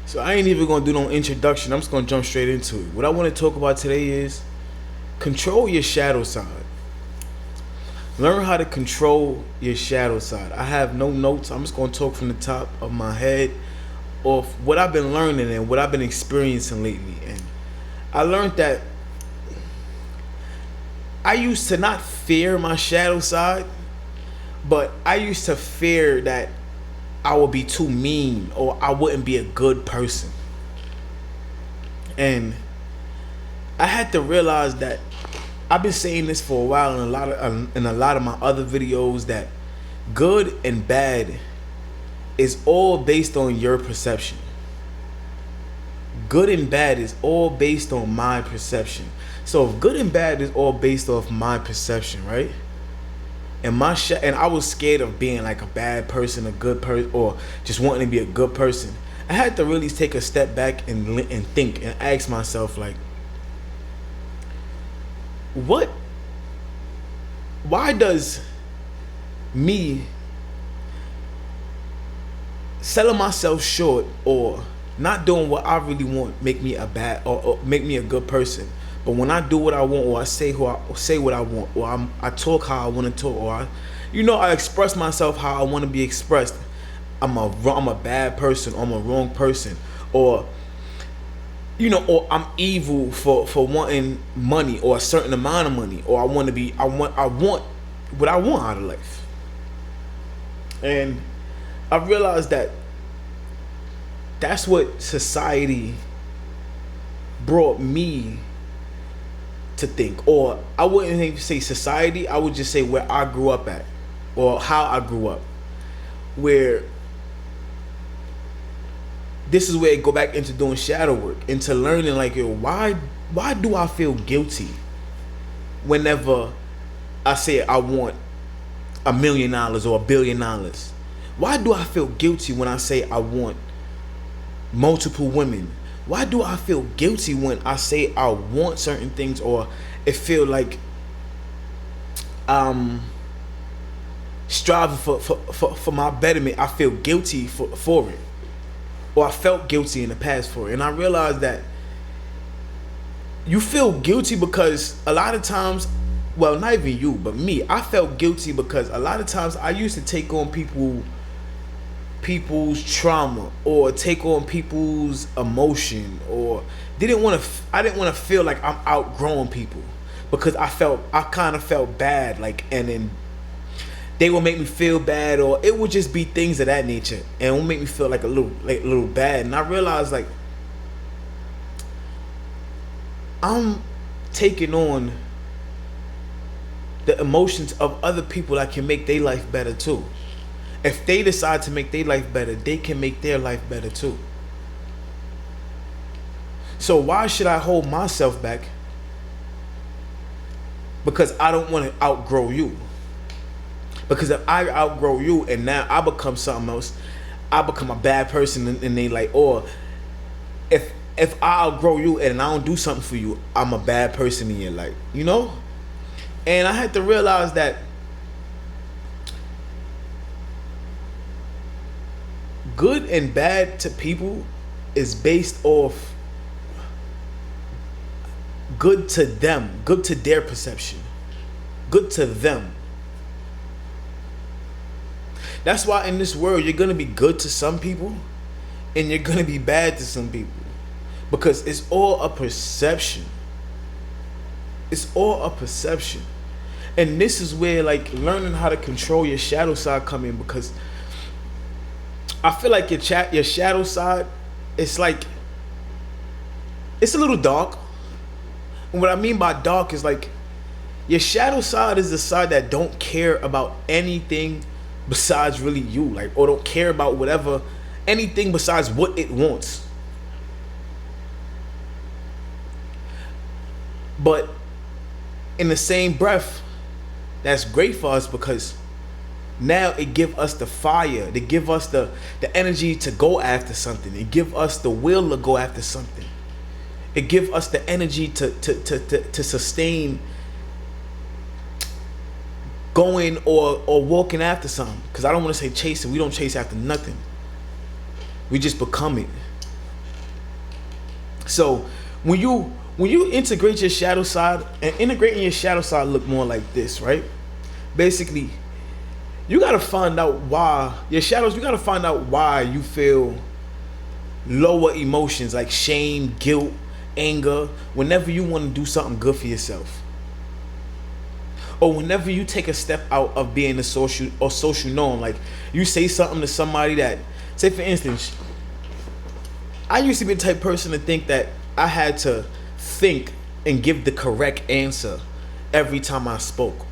So I ain't even gonna do no introduction. I'm just gonna jump straight into it. What I want to talk about today is control your shadow side. Learn how to control your shadow side. I have no notes. I'm just gonna talk from the top of my head of what I've been learning and what I've been experiencing lately. And I learned that I used to not fear my shadow side, but I used to fear that I would be too mean or I wouldn't be a good person. And I had to realize that I've been saying this for a while in a lot of my other videos that good and bad is all based on your perception. Good and bad is all based on my perception. So if good and bad is all based off my perception, right? And and I was scared of being like a bad person, a good person, or just wanting to be a good person. I had to really take a step back and think and ask myself, like, why does me selling myself short or not doing what I really want make me a bad or make me a good person? But when I do what I want, or I say what I want, or I talk how I want to talk, or I express myself how I want to be expressed, I'm a bad person, or I'm a wrong person, or I'm evil for wanting money or a certain amount of money, or I want what I want out of life. And I realized that that's what society brought me to think. Or I wouldn't even say society, I would just say where I grew up at, or how I grew up, where this is where it go back into doing shadow work, into learning, like, why do I feel guilty whenever I say I want $1 million or $1 billion? Why do I feel guilty when I say I want multiple women? Why do I feel guilty when I say I want certain things, or it feel like striving for my betterment? I feel guilty for it, or I felt guilty in the past for it. And I realized that you feel guilty because a lot of times, well, not even you, but me, I felt guilty because a lot of times I used to take on people's trauma, or take on people's emotion, or I didn't want to feel like I'm outgrowing people, because I kind of felt bad, like, and then they would make me feel bad, or it would just be things of that nature, and it would make me feel like a little bad. And I realized, like, I'm taking on the emotions of other people that can make their life better too. If they decide to make their life better, they can make their life better too. So why should I hold myself back because I don't want to outgrow you? Because if I outgrow you and now I become something else, I become a bad person, and they like, or if I outgrow you and I don't do something for you, I'm a bad person in your life, And I had to realize that good and bad to people is based off good to them, good to their perception, good to them. That's why in this world you're gonna be good to some people and you're gonna be bad to some people, because it's all a perception. It's all a perception. And this is where, like, learning how to control your shadow side come in, because I feel like your shadow side, it's like, it's a little dark. And what I mean by dark is, like, your shadow side is the side that don't care about anything besides really you, like, or don't care about anything besides what it wants. But in the same breath, that's great for us, because now it give us the fire, to give us the energy to go after something. It give us the will to go after something. It give us the energy to sustain going or walking after something. Because I don't want to say chasing. We don't chase after nothing. We just become it. So when you integrate your shadow side, and integrating your shadow side look more like this, right? Basically, you gotta find out why your shadows. You gotta find out why you feel lower emotions like shame, guilt, anger. Whenever you want to do something good for yourself, or whenever you take a step out of being a social norm, like you say something to somebody that, say for instance, I used to be the type of person to think that I had to think and give the correct answer every time I spoke,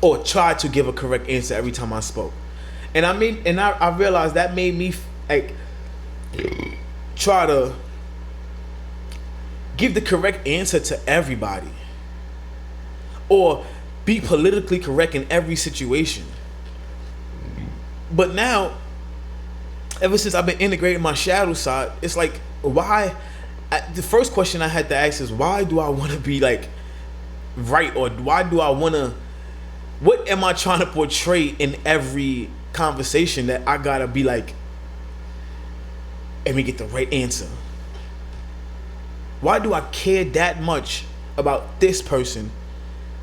or try to give a correct answer every time I spoke. And I realized that made me like try to give the correct answer to everybody, or be politically correct in every situation. But now, ever since I've been integrating my shadow side, it's like, why? The first question I had to ask is, why do I want to be like right, or why do I want to? What am I trying to portray in every conversation that I gotta be like, let me get the right answer? Why do I care that much about this person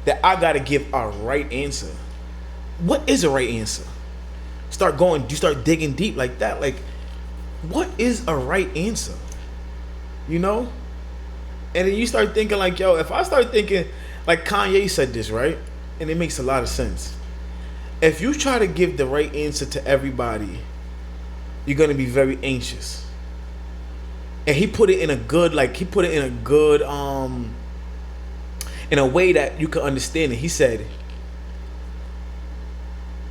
that I gotta give a right answer? What is a right answer? You start digging deep like that. Like, what is a right answer? You know? And then you start thinking like, yo, if I start thinking, like Kanye said this, right? And it makes a lot of sense. If you try to give the right answer to everybody, you're gonna be very anxious. And he put it in a good, in a way that you can understand it. He said,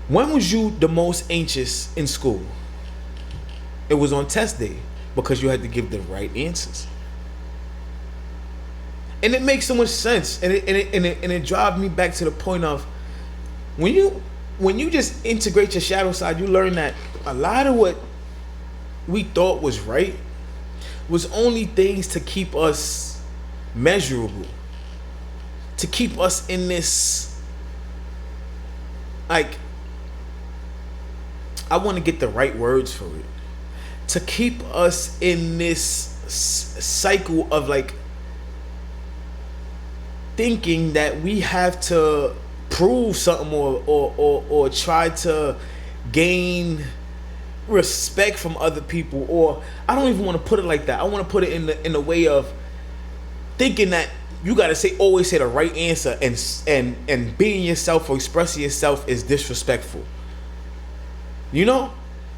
when was you the most anxious in school? It was on test day, because you had to give the right answers. And it makes so much sense. And it drives me back to the point of, when you just integrate your shadow side, you learn that a lot of what we thought was right was only things to keep us measurable, to keep us in this, like, I want to get the right words for it, to keep us in this cycle of like thinking that we have to prove something, or try to gain respect from other people. Or I don't even want to put it like that. I want to put it in the way of thinking that you gotta always say the right answer, and being yourself or expressing yourself is disrespectful. You know,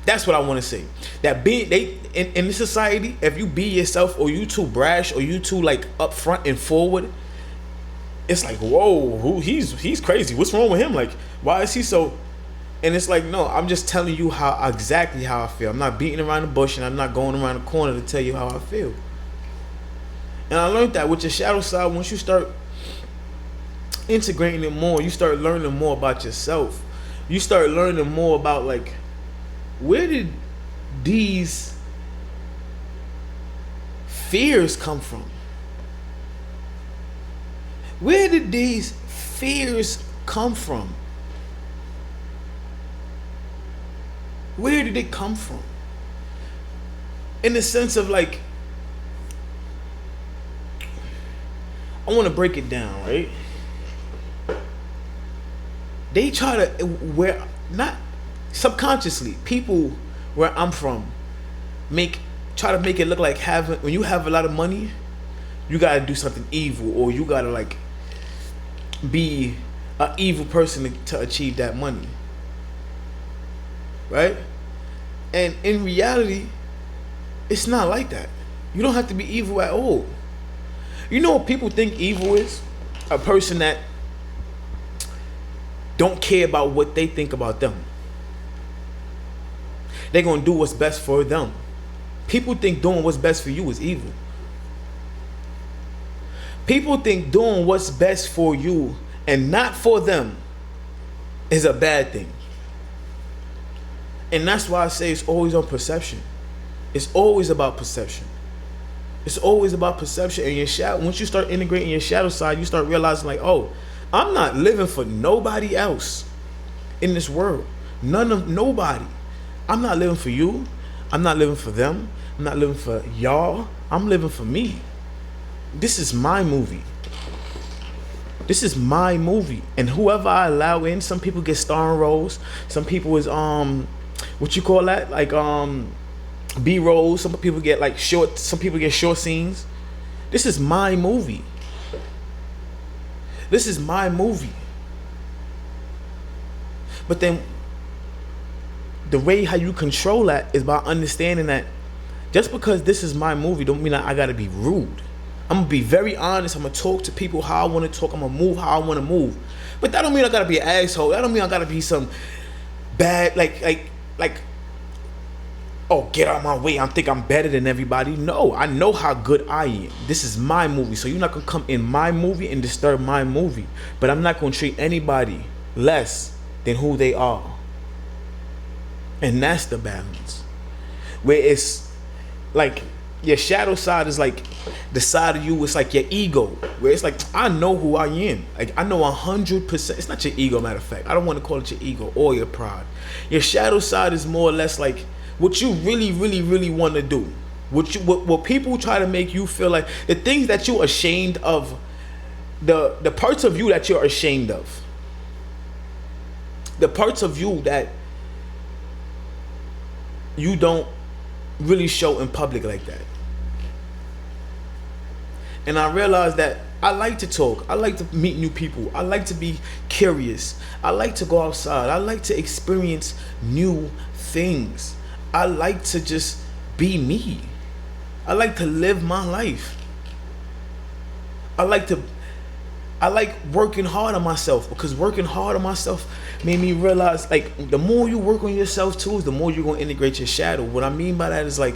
that's what I want to say. That in this society, if you be yourself, or you too brash, or you too like upfront and forward, it's like, whoa, he's crazy. What's wrong with him? Like, why is he so? And it's like, no, I'm just telling you exactly how I feel. I'm not beating around the bush, and I'm not going around the corner to tell you how I feel. And I learned that with your shadow side, once you start integrating it more, you start learning more about yourself. You start learning more about, like, where did these fears come from? Where did these fears come from? Where did it come from? In the sense of like, I want to break it down, right? They try to, not subconsciously, people where I'm from try to make it look like when you have a lot of money, you gotta do something evil, or you gotta like be an evil person to achieve that money, right? And in reality, it's not like that. You don't have to be evil at all. You know what people think evil is? A person that don't care about what they think about them. They're gonna do what's best for them. People think doing what's best for you is evil. People think doing what's best for you and not for them is a bad thing. And that's why I say it's always on perception. It's always about perception. It's always about perception. And your shadow, once you start integrating your shadow side, you start realizing like, oh, I'm not living for nobody else in this world. Nobody. I'm not living for you. I'm not living for them. I'm not living for y'all. I'm living for me. This is my movie. This is my movie. And whoever I allow in, some people get starring roles. Some people is what you call that? Like B rolls. Some people get like short. Some people get short scenes. This is my movie. This is my movie. But then the way how you control that is by understanding that just because this is my movie don't mean that I gotta be rude. I'm gonna be very honest. I'm gonna talk to people how I want to talk. I'm gonna move how I want to move. But that don't mean I gotta be an asshole. That don't mean I gotta be some bad like oh, get out of my way. I think I'm better than everybody. No, I know how good I am. This is my movie. So you're not gonna come in my movie and disturb my movie. But I'm not gonna treat anybody less than who they are. And that's the balance. Where it's like your shadow side is like the side of you, it's like your ego. Where it's like, I know who I am. Like I know 100%. It's not your ego, matter of fact. I don't want to call it your ego or your pride. Your shadow side is more or less like what you really, really, really want to do. What people try to make you feel like, the things that you're ashamed of, the parts of you that you're ashamed of. The parts of you that you don't really show in public like that. And I realized that I like to talk. I like to meet new people. I like to be curious. I like to go outside. I like to experience new things. I like to just be me. I like to live my life. I like working hard on myself, because working hard on myself made me realize, like, the more you work on yourself too, is the more you're gonna integrate your shadow. What I mean by that is, like,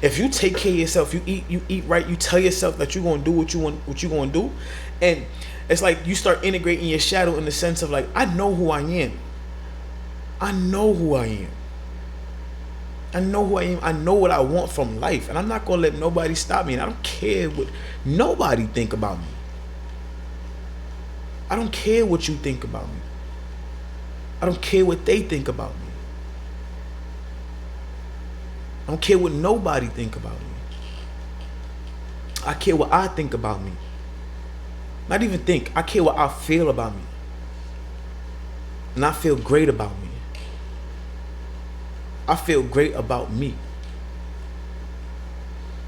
if you take care of yourself, you eat right, you tell yourself that you're gonna do what you're gonna do, and it's like you start integrating your shadow in the sense of like, I know who I am. I know who I am. I know who I am. I know what I want from life, and I'm not gonna let nobody stop me. And I don't care what nobody think about me. I don't care what you think about me. I don't care what they think about me. I don't care what nobody think about me. I care what I think about me. Not even think. I care what I feel about me. And I feel great about me. I feel great about me.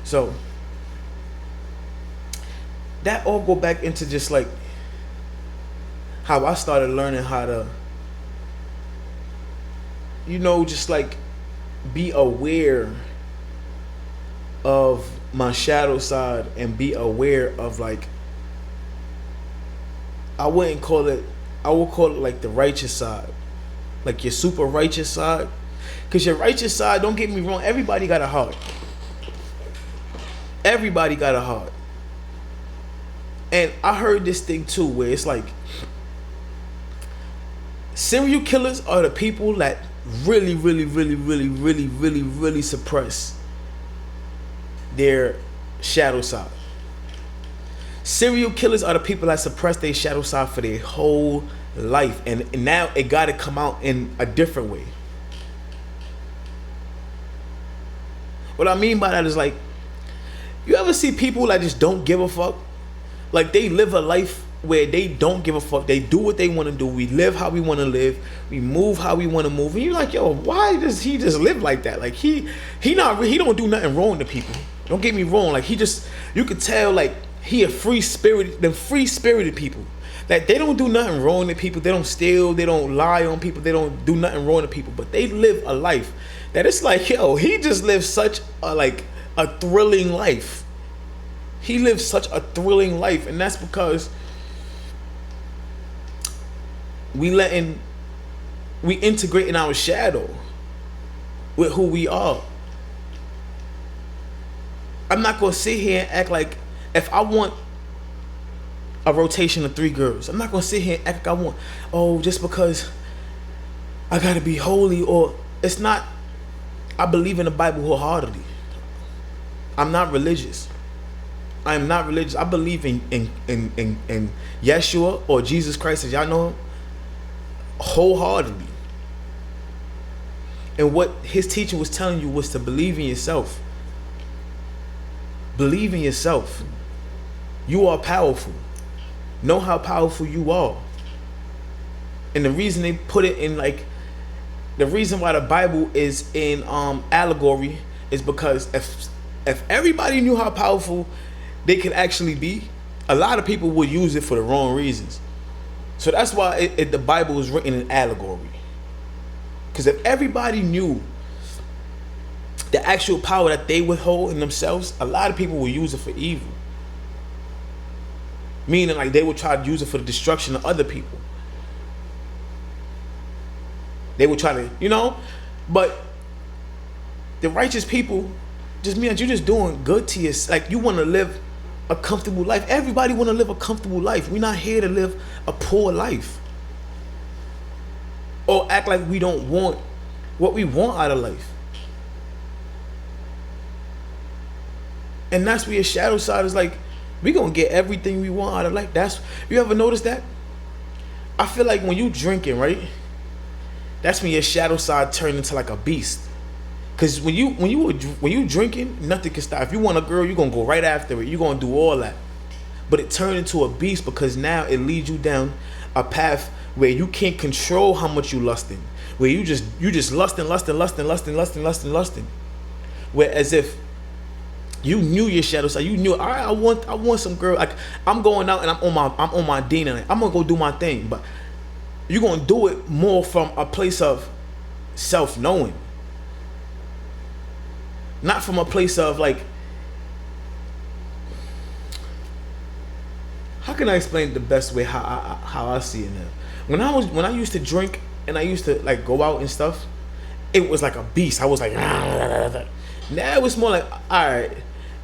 So that all go back into just like how I started learning how to, just like be aware of my shadow side and be aware of, like, I would call it like the righteous side, like your super righteous side. Because your righteous side, don't get me wrong, everybody got a heart. Everybody got a heart. And I heard this thing too, where it's like, serial killers are the people that really, really, really, really, really, really, really suppress their shadow side. Serial killers are the people that suppress their shadow side for their whole life. And now it got to come out in a different way. What I mean by that is, like, you ever see people that just don't give a fuck? Like, they live a life where they don't give a fuck. They do what they want to do. We live how we want to live. We move how we want to move. And you're like, yo, why does he just live like that? Like, he don't do nothing wrong to people. Don't get me wrong. Like, you could tell, like, he a free-spirited people. That they don't do nothing wrong to people. They don't steal. They don't lie on people. They don't do nothing wrong to people. But they live a life that it's like, yo, he just lives such a thrilling life. He lives such a thrilling life. And that's because we integrating our shadow with who we are. I'm not gonna sit here and act like, if I want a rotation of 3 girls, I'm not gonna sit here and act like I want, just because I gotta be holy, or it's not. I believe in the Bible wholeheartedly. I'm not religious. I am not religious. I believe in Yeshua, or Jesus Christ, as y'all know him, wholeheartedly. And what his teaching was telling you was to believe in yourself. Believe in yourself. You are powerful. Know how powerful you are. And the reason they put it in, like, the reason why the Bible is in allegory is because if everybody knew how powerful they could actually be, a lot of people would use it for the wrong reasons. So that's why the Bible is written in allegory. Because if everybody knew the actual power that they would hold in themselves, a lot of people would use it for evil. Meaning, like, they would try to use it for the destruction of other people. They would try to, but the righteous people just mean that you're just doing good to yourself. Like, you want to live a comfortable life. Everybody want to live a comfortable life. We're not here to live a poor life or act like we don't want what we want out of life. And that's where your shadow side is like, we gonna get everything we want out of life. You ever notice that? I feel like when you drinking, right? That's when your shadow side turned into like a beast. Cause when you drinking, nothing can stop. If you want a girl, you're gonna go right after it. You're gonna do all that. But it turned into a beast because now it leads you down a path where you can't control how much you lusting. Where you just lusting. Whereas if you knew your shadow side, you knew, all right, I want some girl. Like, I'm going out and I'm on my D night. I'm gonna go do my thing, but you're gonna do it more from a place of self-knowing, not from a place of like, how can I explain it the best way how I see it now? When I used to drink and I used to like go out and stuff, it was like a beast. I was like, now it was more like, all right,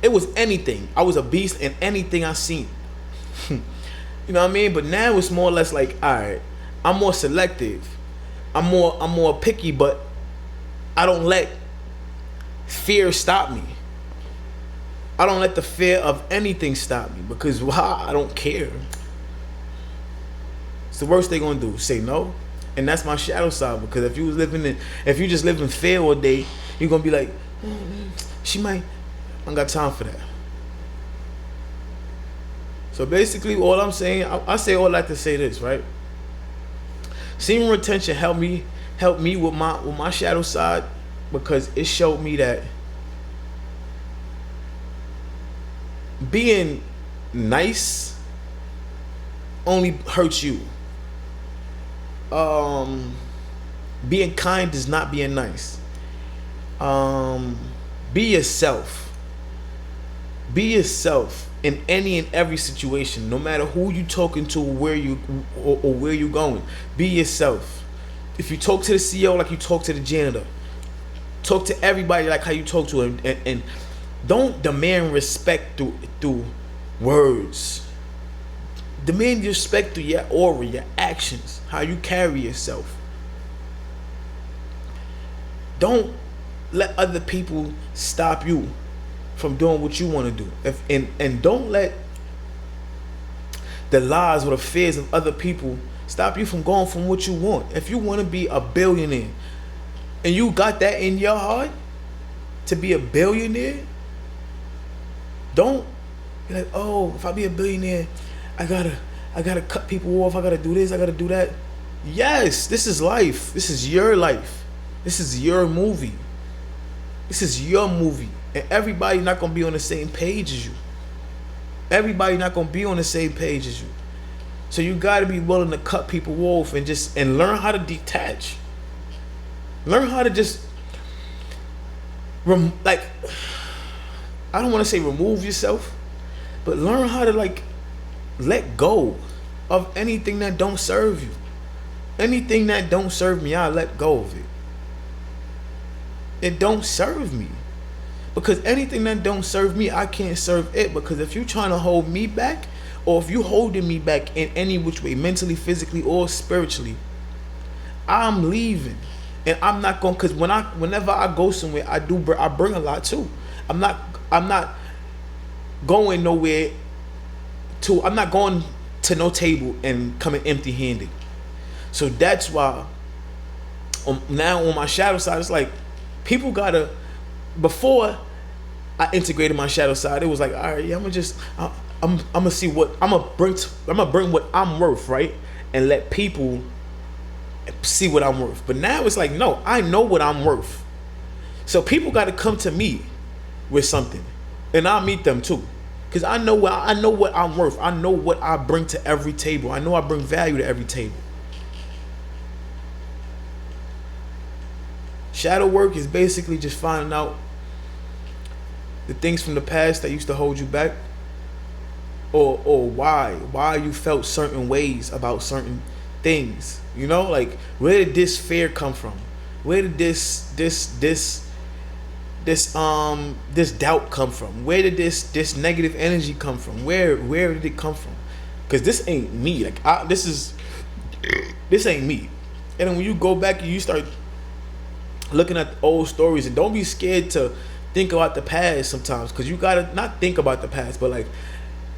it was anything. I was a beast in anything I seen. You know what I mean? But now it's more or less like, all right, I'm more selective. I'm more picky, but I don't let fear stop me. I don't let the fear of anything stop me because why? I don't care. It's the worst they're gonna do, say no. And that's my shadow side, because if you just live in fear all day, you're gonna be like, she might. I don't got time for that. So basically, all I'm saying, I say all that to say this, right? Semen retention helped me with my shadow side, because it showed me that being nice only hurts you. Being kind is not being nice. Be yourself. Be yourself in any and every situation, no matter who you talking to, where you where you going. Be yourself. If you talk to the CEO like you talk to the janitor, talk to everybody like how you talk to him, and don't demand respect through words. Demand respect through your aura, your actions, how you carry yourself. Don't let other people stop you from doing what you want to do. And don't let the lies or the fears of other people stop you from going from what you want. If you want to be a billionaire and you got that in your heart to be a billionaire, don't be like, oh, if I be a billionaire, I gotta cut people off, I gotta do this, I gotta do that. Yes, this is life. This is your life. This is your movie. This is your movie. And everybody not gonna be on the same page as you. Everybody not gonna be on the same page as you. So you gotta be willing to cut people off and learn how to detach. Learn how to just I don't want to say remove yourself, but learn how to like let go of anything that don't serve you. Anything that don't serve me, I let go of it. It don't serve me. Because anything that don't serve me, I can't serve it. Because if you're trying to hold me back, or if you holding me back in any which way, mentally, physically, or spiritually, I'm leaving. And I'm not going, because whenever I go somewhere, I bring a lot too. I'm not going nowhere I'm not going to no table and coming empty handed. So that's why now on my shadow side, it's like people gotta, before I integrated my shadow side. It was like, all right, yeah, I'm gonna see what I'm gonna bring. I'm gonna bring what I'm worth, right, and let people see what I'm worth. But now it's like, no, I know what I'm worth. So people got to come to me with something, and I'll meet them too, because I know what I'm worth. I know what I bring to every table. I know I bring value to every table. Shadow work is basically just finding out the things from the past that used to hold you back, or why you felt certain ways about certain things. You know, like, where did this fear come from? Where did this doubt come from? Where did this negative energy come from? Where did it come from? Because this ain't me. Like, this ain't me. And then when you go back and you start looking at old stories, and don't be scared to think about the past sometimes, because you gotta not think about the past, but like,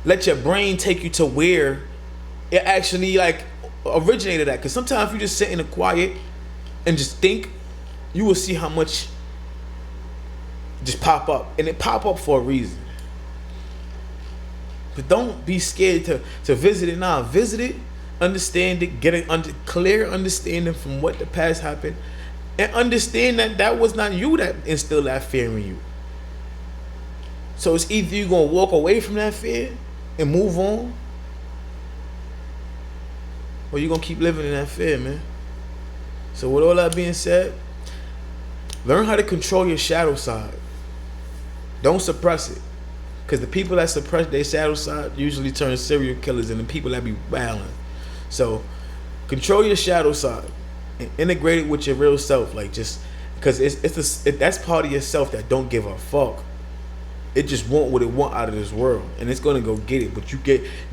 let your brain take you to where it actually like originated at. Because sometimes if you just sit in the quiet and just think, you will see how much just pop up, and it pop up for a reason. But don't be scared to visit it now. Visit it, understand it, get a clear understanding from what the past happened, and understand that was not you that instilled that fear in you. So it's either you're gonna walk away from that fear and move on, or you're gonna keep living in that fear, man. So with all that being said, learn how to control your shadow side. Don't suppress it. Because the people that suppress their shadow side usually turn serial killers, and the people that be wilding. So control your shadow side and integrate it with your real self. Like, just because that's part of yourself that don't give a fuck. It just want what it want out of this world, and it's gonna go get it. But you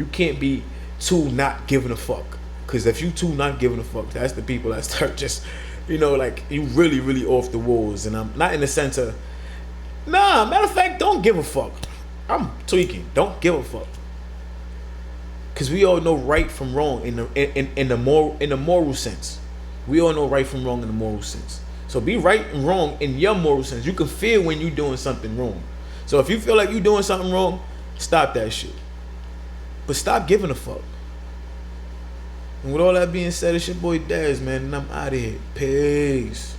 can't be too not giving a fuck. Because if you too not giving a fuck, that's the people that start just, like, you really, really off the walls. And I'm not in the sense of, matter of fact, don't give a fuck. I'm tweaking. Don't give a fuck. Because we all know right from wrong in the moral sense. We all know right from wrong in the moral sense. So be right and wrong in your moral sense. You can feel when you're doing something wrong. So if you feel like you're doing something wrong, stop that shit. But stop giving a fuck. And with all that being said, it's your boy Daz, man, and I'm out of here. Peace.